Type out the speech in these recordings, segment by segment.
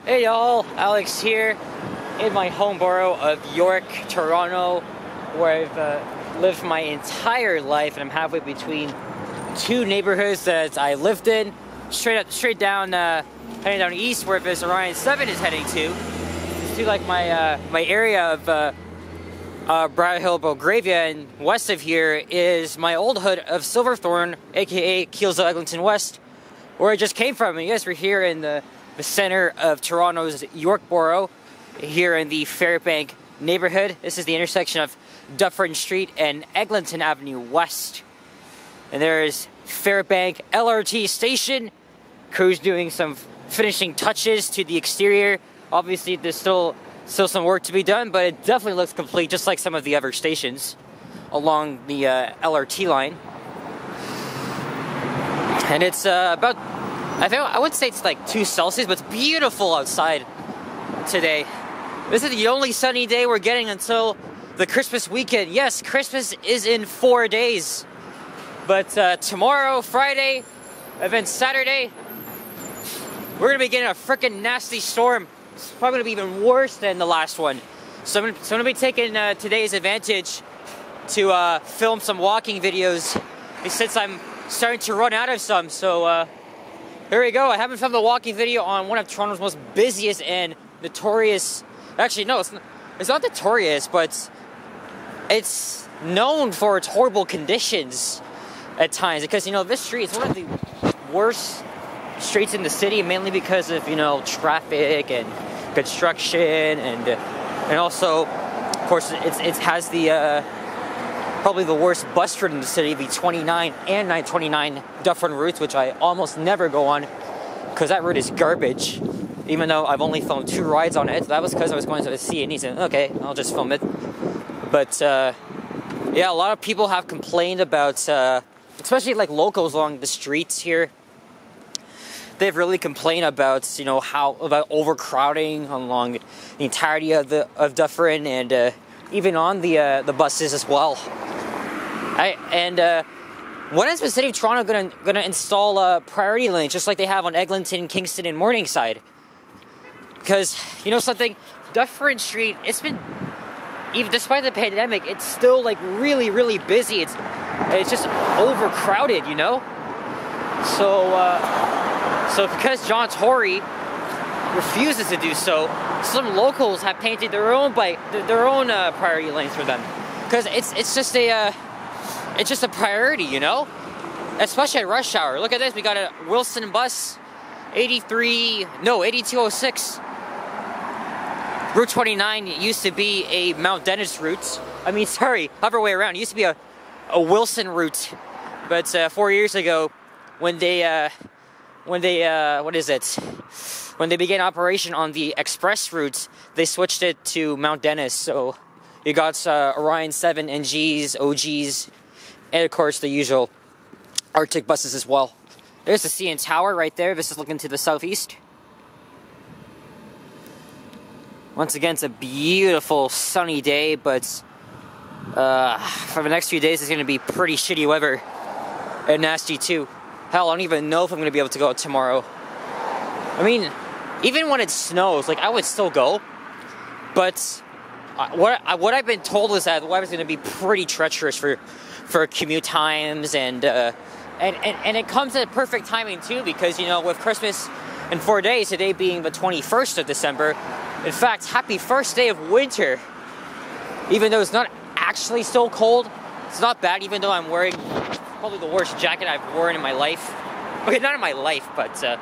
Hey y'all, Alex here in my home borough of York, Toronto, where I've lived my entire life, and I'm halfway between two neighborhoods that I lived in. Straight down, heading down east where this Orion 7 is heading to. It's to like my my area of Briar Hill, Belgravia, and west of here is my old hood of Silverthorne, aka Keelsville, Eglinton West, where I just came from. And yes, we're here in the center of Toronto's York Borough, here in the Fairbank neighborhood. This is the intersection of Dufferin Street and Eglinton Avenue West. And there's Fairbank LRT station. Crew's doing some finishing touches to the exterior. Obviously, there's still some work to be done, but it definitely looks complete, just like some of the other stations along the LRT line. And it's about, I would say it's like 2 Celsius, but it's beautiful outside today. This is the only sunny day we're getting until the Christmas weekend. Yes, Christmas is in 4 days. But tomorrow, Friday, and then Saturday, we're going to be getting a freaking nasty storm. It's probably going to be even worse than the last one. So I'm going to be taking today's advantage to film some walking videos, since I'm starting to run out of some. So here we go. I haven't filmed a walking video on one of Toronto's most busiest and notorious... Actually, no, it's not notorious, but it's known for its horrible conditions at times. Because, you know, this street is one of the worst streets in the city, mainly because of, you know, traffic and construction, and also, of course, it has the probably the worst bus route in the city, the 29 and 929 Dufferin routes, which I almost never go on because that route is garbage. Even though I've only filmed 2 rides on it, that was because I was going to the sea, and he said, okay, I'll just film it. But yeah, a lot of people have complained about, especially like locals along the streets here. They've really complained about, you know, about overcrowding along the entirety of Dufferin, and even on the buses as well. When is the city of Toronto gonna install priority lanes, just like they have on Eglinton, Kingston, and Morningside? Because, you know something, Dufferin Street, it's been, even despite the pandemic, it's still like really, really busy. It's just overcrowded, you know. So because John Tory refuses to do so, some locals have painted their own priority lanes for them, because it's just a priority, you know, especially at rush hour. Look at this. We got a Wilson bus, 8206. Route 29 used to be a Mount Dennis route. I mean, sorry, other way around. It used to be a Wilson route, but 4 years ago, when they began operation on the express route, they switched it to Mount Dennis. So you got Orion 7, NGs, OGs, and of course the usual Arctic buses as well. There's the CN Tower right there. This is looking to the southeast. Once again, it's a beautiful sunny day, but for the next few days it's going to be pretty shitty weather and nasty too. Hell, I don't even know if I'm going to be able to go out tomorrow. I mean, even when it snows, like, I would still go. But what I've been told is that the weather's going to be pretty treacherous for commute times, and it comes at perfect timing too, because, you know, with Christmas in 4 days, today being the 21st of December, in fact, happy first day of winter. Even though it's not actually still cold, it's not bad, even though I'm wearing probably the worst jacket I've worn in my life. Okay, not in my life, but it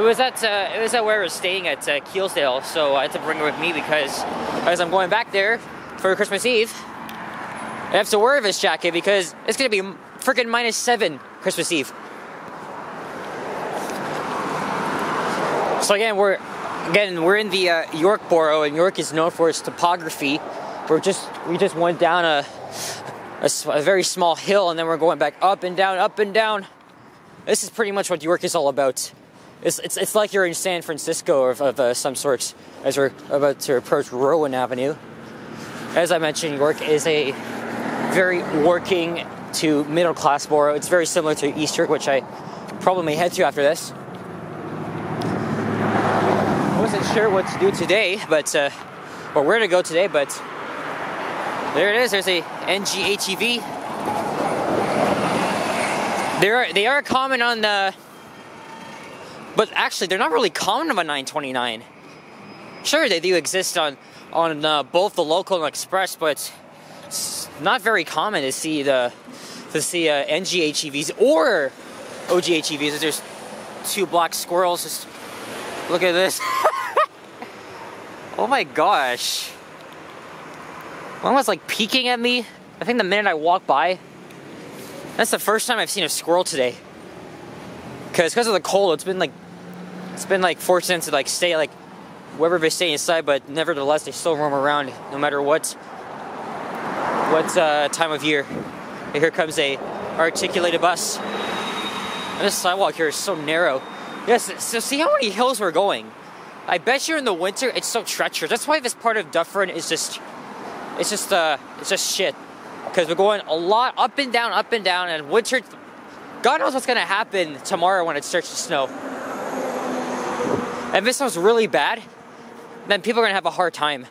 was at where I was staying at Keelsdale, so I had to bring it with me because as I'm going back there for Christmas Eve, I have to wear this jacket because it's gonna be freaking -7 Christmas Eve. So again, we're in the York Borough, and York is known for its topography. We just went down a very small hill, and then we're going back up and down, up and down. This is pretty much what York is all about. It's like you're in San Francisco of some sorts, as we're about to approach Rowan Avenue. As I mentioned, York is a very working to middle class borough. It's very similar to East York, which I probably may head to after this. wasn't sure what to do today, but or where to go today, but there it is. There's a NGHEV. They are common on the, but actually they're not really common on a 929. Sure, they do exist on both the local and express, but it's not very common to see NGHEVs or OGHEVs. There's two black squirrels. Just look at this. Oh my gosh. One was like peeking at me. I think the minute I walked by. That's the first time I've seen a squirrel today. Because of the cold, it's been like fortunate to like stay like wherever they stay inside, but nevertheless they still roam around no matter what time of year. And here comes a articulated bus. And this sidewalk here is so narrow. Yes, so see how many hills we're going. I bet you in the winter it's so treacherous. That's why this part of Dufferin is just shit. Because we're going a lot up and down, and winter, God knows what's gonna happen tomorrow when it starts to snow. And if this snows really bad, then people are gonna have a hard time.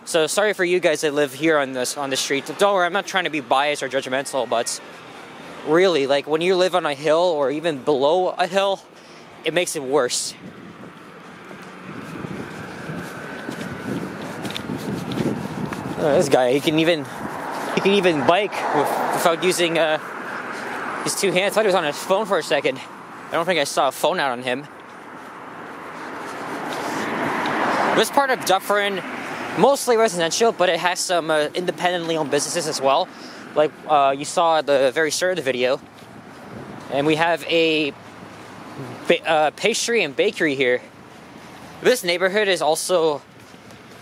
So sorry for you guys that live here on the street. Don't worry, I'm not trying to be biased or judgmental, but really, like when you live on a hill or even below a hill, it makes it worse. This guy, he can even bike without using his two hands. I thought he was on his phone for a second. I don't think I saw a phone out on him. This part of Dufferin, mostly residential, but it has some independently owned businesses as well. Like you saw at the very start of the video. And we have a pastry and bakery here. This neighborhood also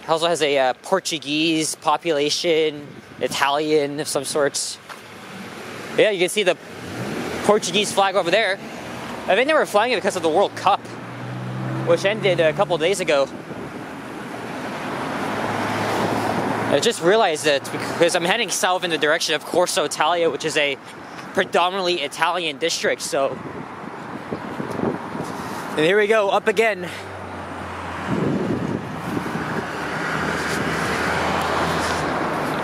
has a Portuguese population, Italian of some sorts. Yeah, you can see the Portuguese flag over there. I think they were flying it because of the World Cup, which ended a couple days ago. I just realized that because I'm heading south in the direction of Corso Italia, which is a predominantly Italian district, so. And here we go, up again.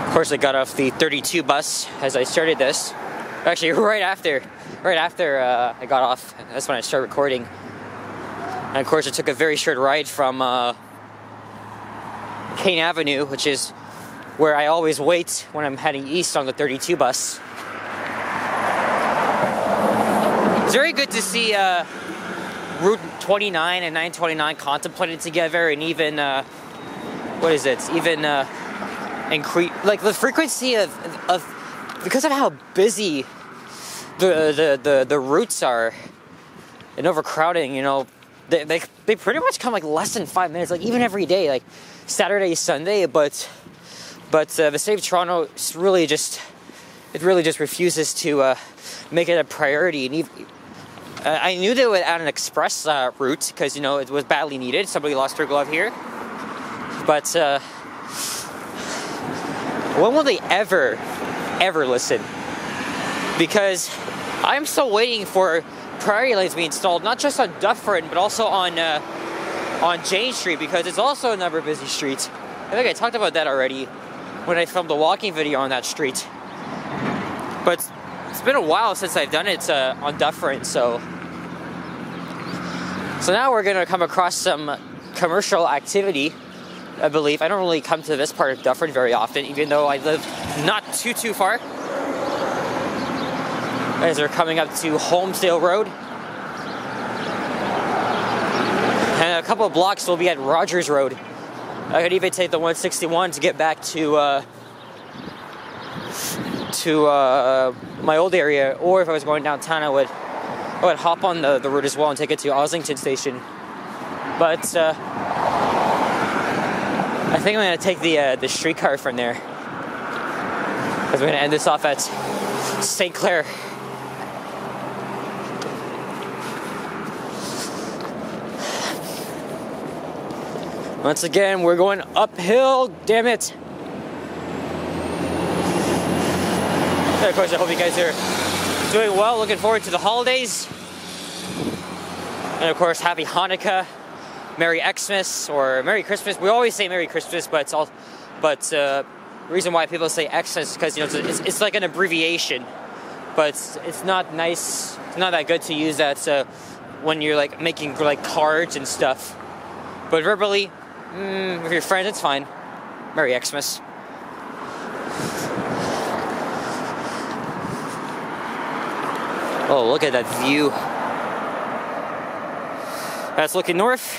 Of course, I got off the 32 bus as I started this. Actually, right after I got off, that's when I started recording. And of course, I took a very short ride from Kane Avenue, which is where I always wait when I'm heading east on the 32 bus. It's very good to see Route 29 and 929 contemplated together, and even increase like the frequency of because of how busy the routes are and overcrowding. You know, they pretty much come like less than 5 minutes, like even every day, like Saturday, Sunday, but the city of Toronto really just refuses to make it a priority. And I knew they would add an express route because, you know, it was badly needed. Somebody lost their glove here, but when will they ever listen? Because I'm still waiting for priority lanes to be installed, not just on Dufferin, but also on Jane Street, because it's also another busy street. I think I talked about that already when I filmed the walking video on that street. But it's been a while since I've done it on Dufferin, so now we're gonna come across some commercial activity, I believe. I don't really come to this part of Dufferin very often, even though I live not too far. As they're coming up to Holmesdale Road. And a couple of blocks will be at Rogers Road. I could even take the 161 to get back to my old area, or if I was going downtown, I would hop on the route as well and take it to Oslington Station. But I think I'm going to take the streetcar from there, because we're going to end this off at St. Clair. Once again, we're going uphill, damn it. And of course, I hope you guys are doing well, looking forward to the holidays. And of course, happy Hanukkah. Merry Xmas or Merry Christmas. We always say Merry Christmas, but the reason why people say Xmas is because, you know, it's like an abbreviation, but it's not nice. It's not that good to use that when you're like making like cards and stuff. But verbally, with your friends, it's fine. Merry Xmas. Oh, look at that view. That's looking north.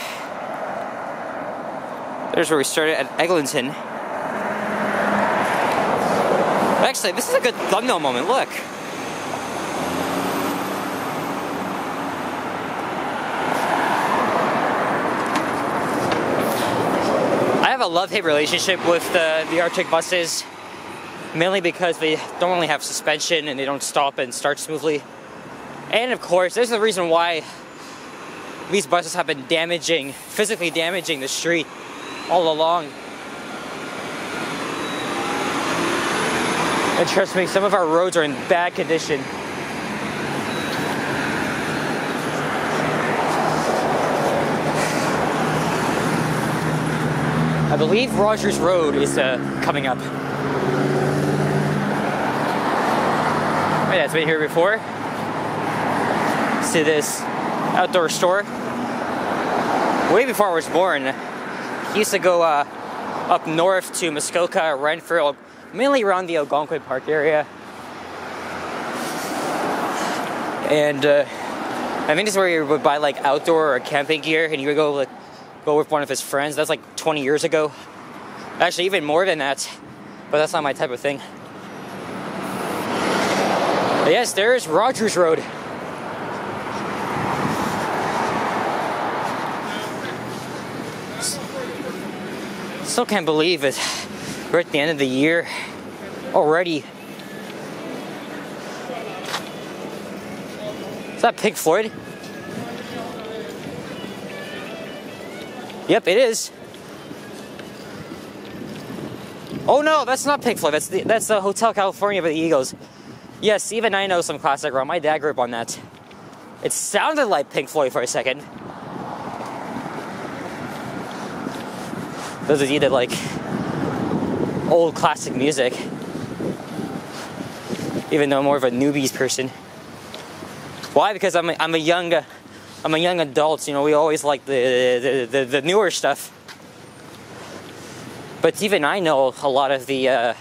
There's where we started at Eglinton. Actually, this is a good thumbnail moment. Look. I have a love-hate relationship with the Arctic buses, mainly because they don't really have suspension and they don't stop and start smoothly. And of course, there's the reason why these buses have been physically damaging the street all along. And trust me, some of our roads are in bad condition. I believe Rogers Road is coming up. Wait, that's been here before. See this outdoor store. Way before I was born, he used to go up north to Muskoka, Renfrew, mainly around the Algonquin Park area. And I think this is where you would buy like outdoor or camping gear, and you would go with one of his friends. That's like 20 years ago. Actually, even more than that. But that's not my type of thing. But yes, there's Rogers Road. Still can't believe it. We're at the end of the year already. Is that Pink Floyd? Yep, it is. Oh no, that's not Pink Floyd. That's the Hotel California by the Eagles. Yes, even I know some classic rock. My dad grew up on that. It sounded like Pink Floyd for a second. Those of you that like old classic music, even though I'm more of a newbies person. Why? Because I'm a young adult. You know, we always like the newer stuff. But even I know a lot of the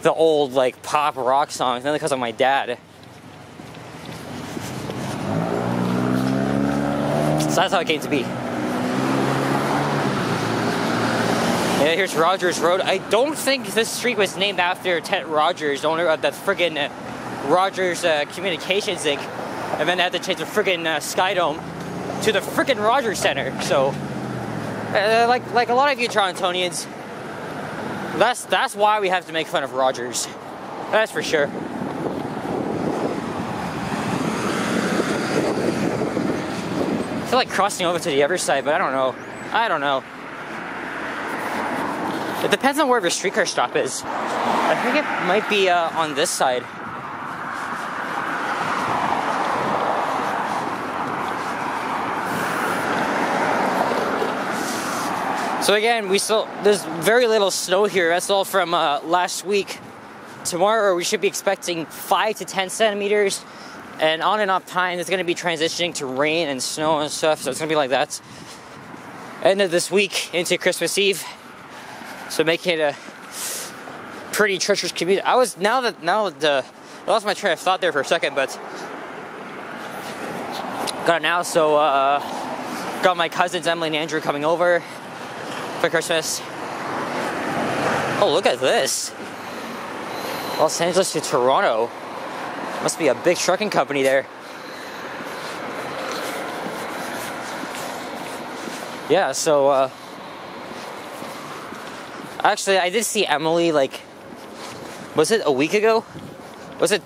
old like pop rock songs, not because of my dad. So that's how it came to be. Yeah, here's Rogers Road. I don't think this street was named after Ted Rogers, the owner of that friggin' Rogers Communications Inc. And then they had to change the friggin' Skydome to the friggin' Rogers Center. So, like a lot of you Torontonians, that's why we have to make fun of Rogers. That's for sure. I feel like crossing over to the other side, but I don't know. It depends on where the streetcar stop is. I think it might be on this side. So again, there's very little snow here. That's all from last week. Tomorrow we should be expecting 5 to 10 centimeters. And on and off time, it's going to be transitioning to rain and snow and stuff. So it's going to be like that. End of this week into Christmas Eve. So making it a pretty treacherous commute. I lost my train of thought there for a second, but got it now. So got my cousins Emily and Andrew coming over for Christmas. Oh, look at this. Los Angeles to Toronto. Must be a big trucking company there. Yeah, so actually, I did see Emily, like, was it a week ago? I think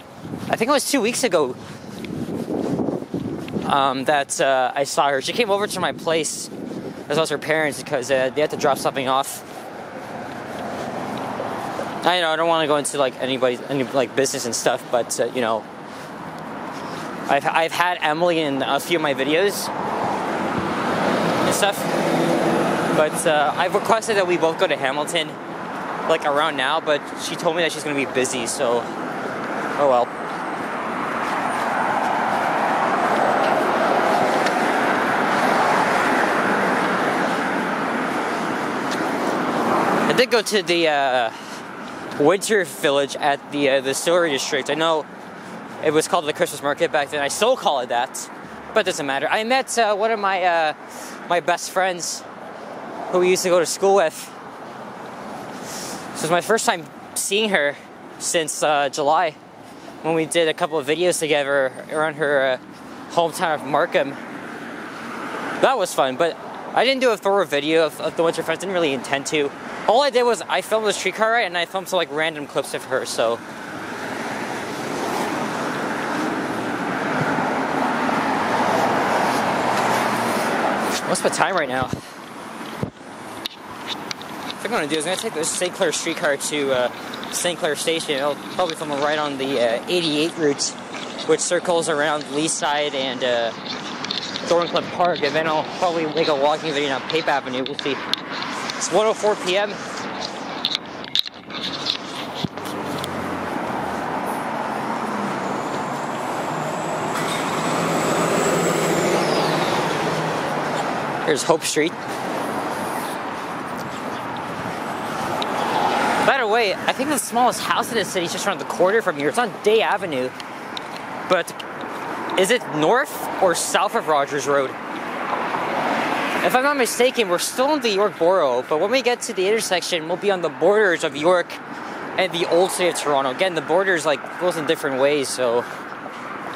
it was 2 weeks ago that I saw her. She came over to my place, as well as her parents, because they had to drop something off. I know, I don't want to go into, like, any business and stuff, but, you know, I've had Emily in a few of my videos and stuff. But I've requested that we both go to Hamilton, like around now, but she told me that she's gonna be busy, so oh well. I did go to the Winter Village at the Distillery District. I know it was called the Christmas Market back then. I still call it that, but it doesn't matter. I met one of my my best friends who we used to go to school with. This was my first time seeing her since July, when we did a couple of videos together around her hometown of Markham. That was fun, but I didn't do a thorough video of the Winter Fest. Didn't really intend to. All I did was I filmed the streetcar ride and I filmed some like random clips of her, so. What's the time right now? What I'm gonna do is I'm gonna take this St. Clair streetcar to St. Clair Station. It'll probably film right on the 88 route, which circles around Leaside and Thorncliffe Park, and then I'll probably make a walking video on Pape Avenue. We'll see. It's 1:04 p.m. Here's Hope Street. By the way, I think the smallest house in the city is just around the corner from here. It's on Day Avenue. But is it north or south of Rogers Road? If I'm not mistaken, we're still in the York Borough, but when we get to the intersection, we'll be on the borders of York and the old city of Toronto. Again, the borders like goes in different ways, so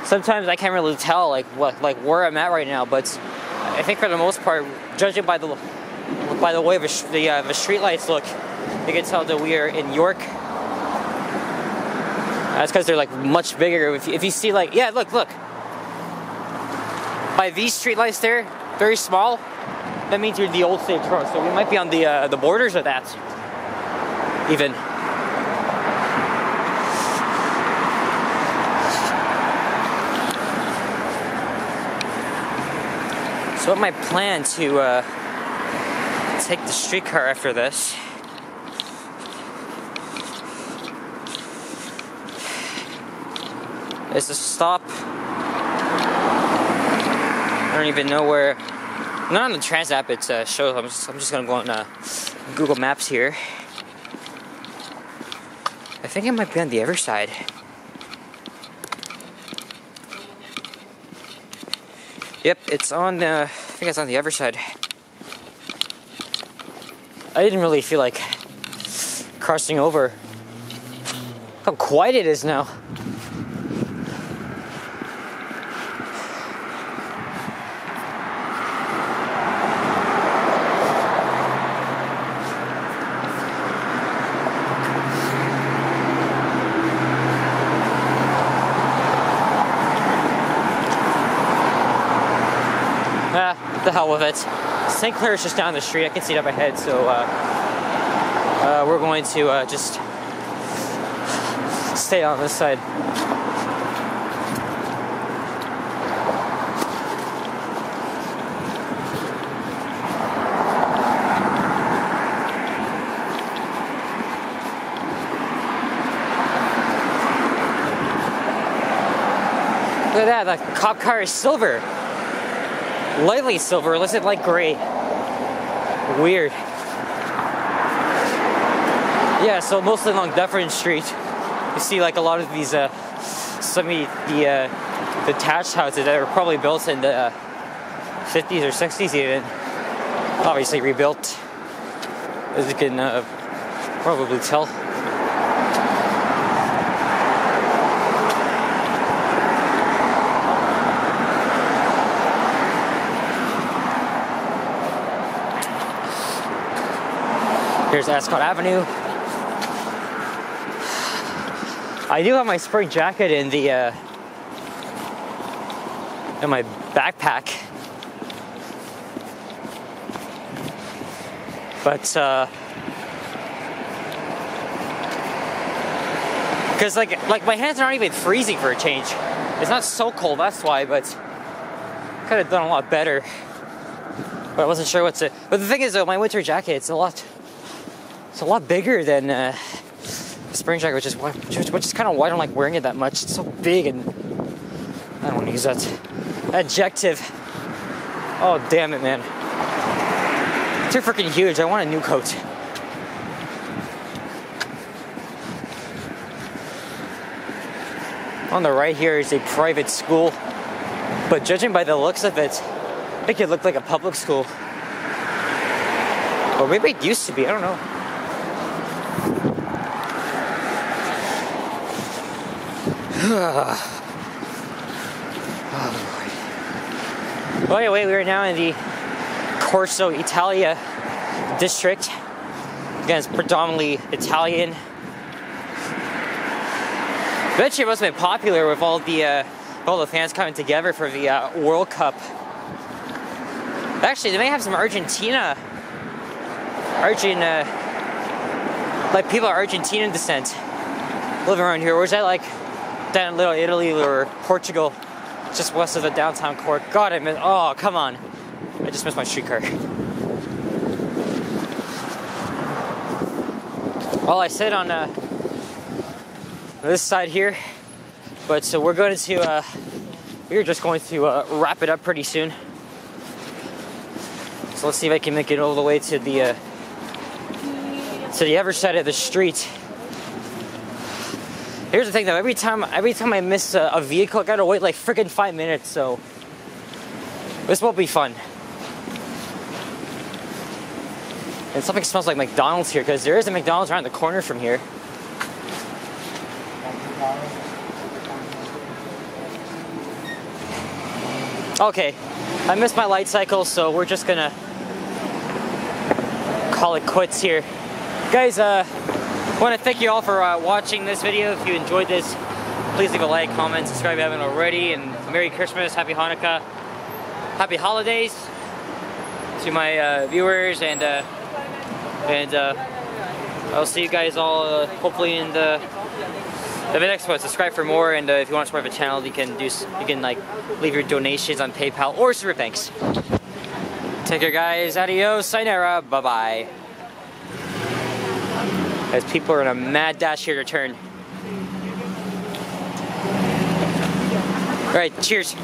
sometimes I can't really tell where I'm at right now. But I think for the most part, judging by the way the streetlights look, you can tell that we are in York. That's because they're like much bigger. If you see like, yeah, look. By these streetlights there, very small. That means you're in the old city of Toronto, so we might be on the borders of that, even. So what my plan to take the streetcar after this is to stop. I don't even know where. Not on the Trans app, it shows. I'm just gonna go on Google Maps here. I think it might be on the other side. Yep, it's on the. I think it's on the other side. I didn't really feel like crossing over. How quiet it is now. The hell with it. St. Clair is just down the street. I can see it up ahead, so we're going to just stay on this side. Look at that, the cop car is silver. Lightly silver, unless it's like gray. Weird. Yeah, so mostly along Dufferin Street, you see like a lot of these, some of the detached houses that were probably built in the 50s or 60s even. Obviously rebuilt, as you can probably tell. Here's Ascot Avenue. I do have my spring jacket in my backpack, but because like my hands aren't even freezing for a change. It's not so cold, that's why. But could have done a lot better but I wasn't sure what to. But the thing is, though, my winter jacket, it's a lot bigger than spring jacket, which is kind of why I don't like wearing it that much. It's so big, and I don't want to use that adjective. Oh, damn it, man. It's too freaking huge. I want a new coat. On the right here is a private school, but judging by the looks of it, it could look like a public school. Or maybe it used to be, I don't know. Oh anyway, we are now in the Corso Italia district. Again, it's predominantly Italian. Eventually, it must have been popular with all the fans coming together for the World Cup. Actually, they may have some like people of Argentinian descent living around here. Or is that like down in Little Italy or Portugal, just west of the downtown core? God, I missed. Oh, come on! I just missed my streetcar. Well, I sit on this side here, but so we're just going to wrap it up pretty soon. So let's see if I can make it all the way to the other side of the street. Here's the thing though, every time I miss a vehicle, I gotta wait like freaking 5 minutes, so this won't be fun. And something smells like McDonald's here, because there is a McDonald's around the corner from here. Okay, I missed my light cycle, so we're just gonna call it quits here. Guys, I want to thank you all for watching this video. If you enjoyed this, please leave a like, comment, subscribe if you haven't already, and Merry Christmas, Happy Hanukkah, Happy Holidays to my viewers, and I'll see you guys all hopefully in the next one. Subscribe for more, and if you want to support the channel, you can like leave your donations on PayPal or Super Thanks. Take care, guys. Adios, sayonara, bye bye. As people are in a mad dash here to turn. All right, cheers.